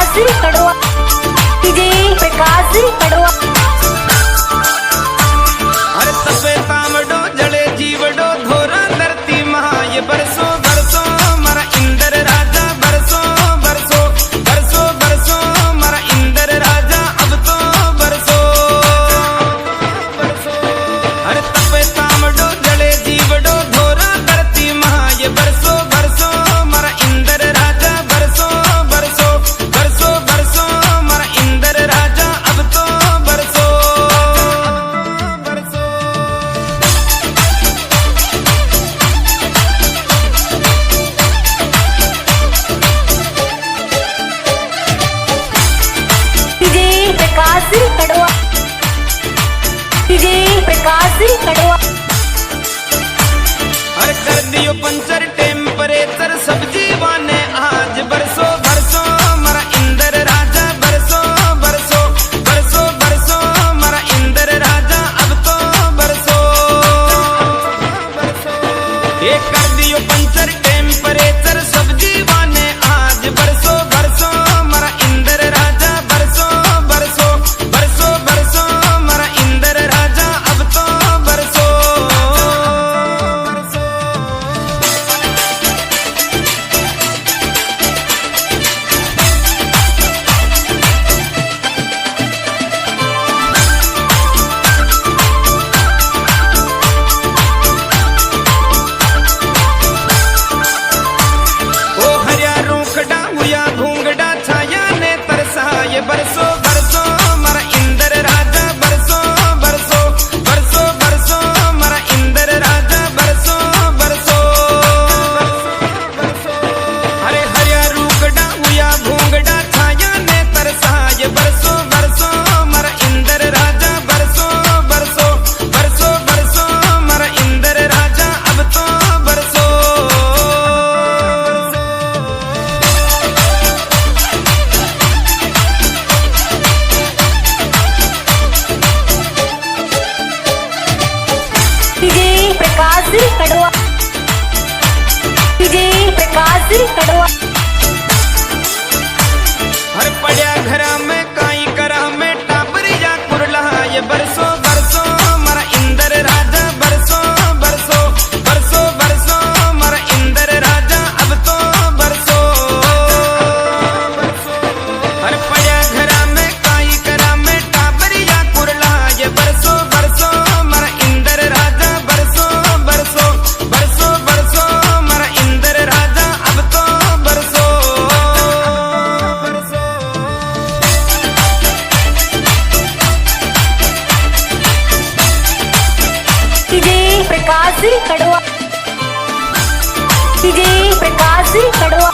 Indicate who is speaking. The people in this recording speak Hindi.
Speaker 1: प्रकाश कड़वा, डीजे प्रकाश कड़वा।
Speaker 2: अरे तपे तामडो जड़े जीवडो धोरा धरती महा ये बरसों बरसों मरा इंद्र राजा बरसों बरसों बरसों बरसों मरा इंद्र राजा अब तो बरसों बरसों। अरे तपे तामडो जड़े जीवडो धोरा धरती महा ये बरसों बरसों मरा इंद्र राजा बरसों बरसों बरसों बरसों मरा इंद्र राजा अब तो बरसों बरसों।
Speaker 1: डीजे प्रकाश कड़वा, डीजे प्रकाश कड़वा।
Speaker 2: हर कर दियो पंचर टेम्परेचर सब्जी वाने आज बरसों बरसों मरा इंद्र राजा बरसों बरसों बरसों बरसों मरा इंद्र राजा अब तो बरसों बरसों। ये कर दियो पंचर टेम्परेचर सब्जी वाने आज बरसों बरसों मरा इंद्र राजा बरसों बरसों बरसों बरसों मरा इंद्र राजा अब तो बरसों बरसों। ओ हरिया रूखड़ा हुआ घूंगड़ा छाया ने तरसा ये बरसों बरसों मरा इंद्र राजा बरसों बरसों बरसों बरसों मरा इंद्र राजा बरसों बरसों बरसों। अरे हरिया रूखड़ा हुआ घूंगड़ा छाया ने तरसा ये बरसों बरसों मरा इंद्र राजा बरसों बरसों बरसों बरसों मरा इंद्र राजा अब तो बरसों बरसों।
Speaker 1: डीजे प्रकाश कड़वा, डीजे प्रकाश कड़वा।
Speaker 2: हर पड़िया घरा में काई करा में टापरिया कुरला ये बरसों बरसों मरा इंद्र राजा बरसों बरसों बरसों बरसों मरा इंद्र राजा अब तो बरसों बरसों। हर पड़िया घरा में काई करा में टापरिया कुरला ये बरसों बरसों मरा इंद्र राजा बरसों बरसों बरसों बरसों मरा इंद्र राजा अब तो बरसों बरसों।
Speaker 1: डीजे प्रकाश कड़वा, डीजे प्रकाश कड़वा।